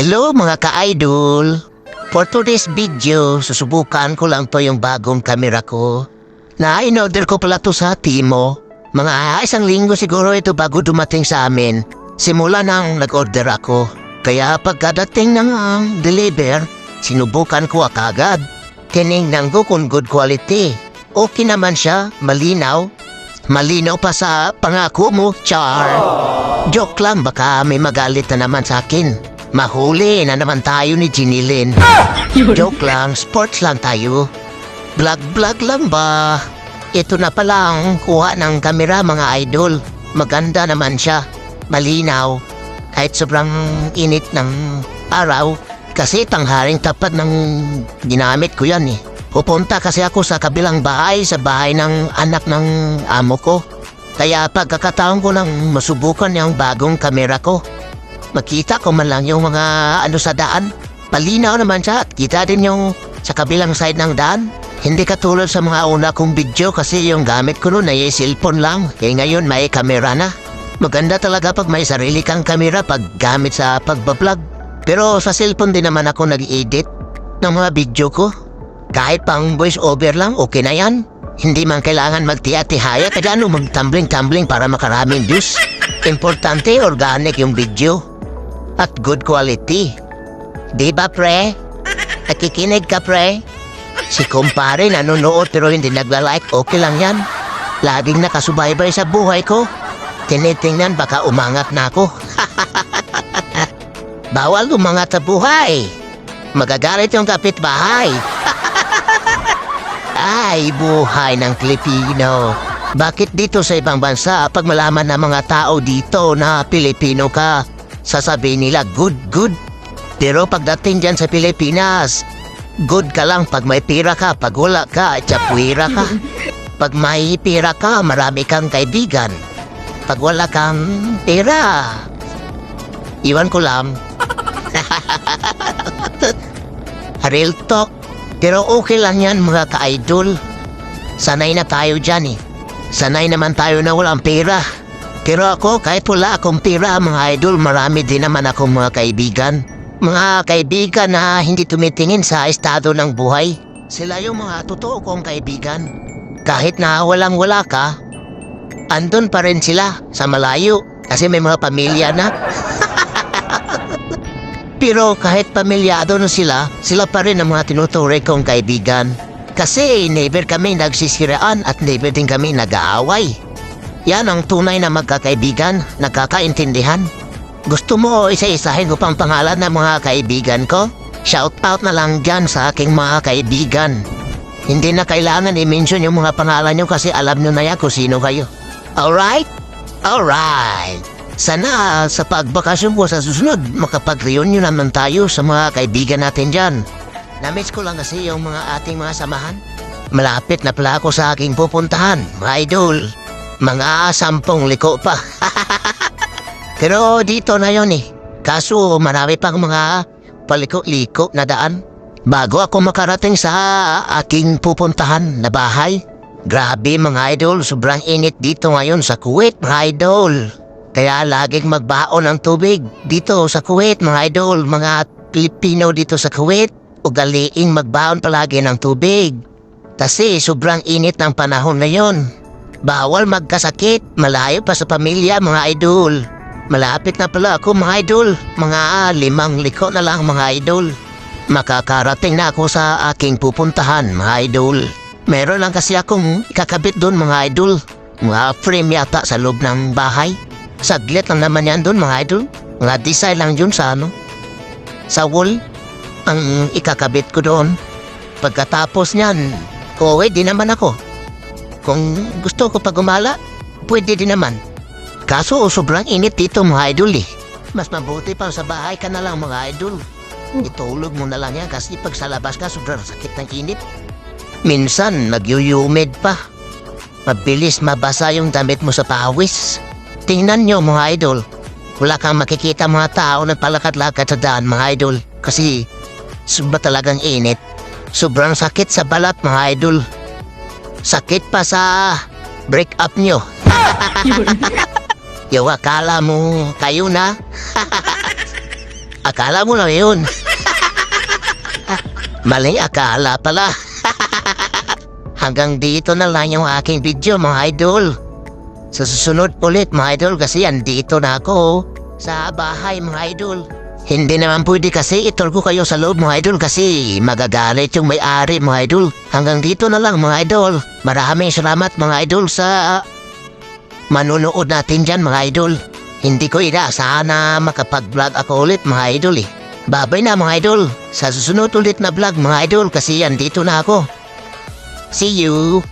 Hello mga ka-idol! For today's video, susubukan ko lang to yung bagong kamera ko. In-order ko pala to sa Timo. Mga isang linggo siguro ito bago dumating sa amin. Simula nang nag-order ako. Kaya pagkadating ng deliver, sinubukan ko agad. Tinignan ko kung good quality. Okay naman siya, malinaw. Malinaw pa sa pangako mo, char. Joke lang, baka may magalit na naman sa akin. Mahuli na naman tayo ni Jinilin. Joke lang, sports lang tayo. Vlog lang ba? Ito na palang kuha ng kamera mga idol. Maganda naman siya. Malinaw. Kahit sobrang init ng araw. Kasi tanghaling tapat ng ginamit ko yan eh. Pupunta kasi ako sa kabilang bahay, sa bahay ng anak ng amo ko. Kaya pagkakataon ko nang masubukan yung bagong kamera ko. Makita ko man lang yung mga sa daan. Palinaw naman siya at kita din yung sa kabilang side ng daan. Hindi katulad sa mga una kong video kasi yung gamit ko noon ay cellphone lang. Kaya ngayon may kamera na. Maganda talaga pag may sarili kang kamera pag gamit sa pagbablog. Pero sa cellphone din naman ako nag-edit ng mga video ko. Kahit pang voice over lang, okay na yan. Hindi man kailangan magtiya-tihaya kaya mag-tumbling-tumbling para makaraming views. Importante, organic yung video. At good quality. Di ba pre? Nakikinig ka pre? Si kumpare nanonood pero hindi nagla-like, okay lang yan. Laging nakasubaybay sa buhay ko. Tinitingnan baka umangat na ako. Bawal umangat sa buhay. Magagalit yung kapitbahay. Ay, buhay ng Pilipino. Bakit dito sa ibang bansa pag malaman ng mga tao dito na Pilipino ka, sasabihin nila good. Pero pagdating dyan sa Pilipinas, good ka lang pag may pira ka, pag wala ka, tsapwira ka. Pag may pira ka, marami kang kaibigan. Pag wala kang pira, iwan ko lang. Real talk. Pero okay lang yan mga ka-idol. Sanay na tayo dyan eh. Sanay naman tayo na walang pera. Pero ako, kahit wala akong pera, mga idol, marami din naman akong mga kaibigan. Mga kaibigan na hindi tumitingin sa estado ng buhay. Sila yung mga totoo kong kaibigan. Kahit na walang-wala ka, andun pa rin sila sa malayo. Kasi may mga pamilya na. Pero kahit pamilyado na sila pa rin ang mga tinuturing kong kaibigan. Kasi never kami nagsisiraan at never din kami nag-aaway. Yan ang tunay na magkakaibigan, nagkakaintindihan. Gusto mo isa-isahin ko pang pangalan ng mga kaibigan ko? Shout out na lang dyan sa aking mga kaibigan. Hindi na kailangan i-mention yung mga pangalan nyo kasi alam nyo na yan kung sino kayo. Alright? Alright. Sana sa pagbakasyon ko sa susunod, makapag-reunion naman tayo sa mga kaibigan natin dyan. Namiss ko lang kasi yung mga ating mga samahan. Malapit na pala ako sa aking pupuntahan, mga idol. Mga 10 liko pa. Pero dito na yon eh. Kaso marami pang mga paliko-liko na daan. Bago ako makarating sa aking pupuntahan na bahay. Grabe mga idol, sobrang init dito ngayon sa Kuwait mga idol. Kaya laging magbaon ng tubig dito sa Kuwait mga idol. Mga Pilipino dito sa Kuwait, ugaliing magbaon palagi ng tubig. Kasi sobrang init ng panahon na yon. Bawal magkasakit, malayo pa sa pamilya mga idol. Malapit na pala ako mga idol, mga 5 liko na lang mga idol. Makakarating na ako sa aking pupuntahan mga idol. Meron lang kasi akong ikakabit doon mga idol. Mga frame yata sa loob ng bahay. Saglit lang naman yan doon mga idol. Mga design lang yun sa sa wall. Ang ikakabit ko doon. Pagkatapos niyan, uwi din naman ako. Kung gusto ko pag gumala, pwede din naman. Kaso sobrang init dito mga idol eh. Mas mabuti pa sa bahay ka na lang mga idol. Itulog mo na lang yan kasi pag sa labas ka sobrang sakit ng init. Minsan nagyuyumid pa. Mabilis mabasa yung damit mo sa pawis. Tingnan nyo mga idol. Wala kang makikita mga tao na palakad-lakad sa daan mga idol. Kasi sobra talagang init. Sobrang sakit sa balat mga idol. Sakit pa sa break up nyo. Yung akala mo kayo na. Akala mo lang yun. Maling akala pala. Hanggang dito na lang yung aking video mga idol. Sa susunod ulit mga idol kasi andito na ako sa bahay mga idol. Hindi naman pwede kasi itur ko kayo sa loob mga idol kasi magagalit yung may-ari mga idol. Hanggang dito na lang mga idol. Maraming salamat mga idol sa manunood natin dyan mga idol. Hindi ko inaasahan na makapag-vlog ako ulit mga idol eh. Babay na mga idol. Sa susunod ulit na vlog mga idol kasi andito na ako. See you!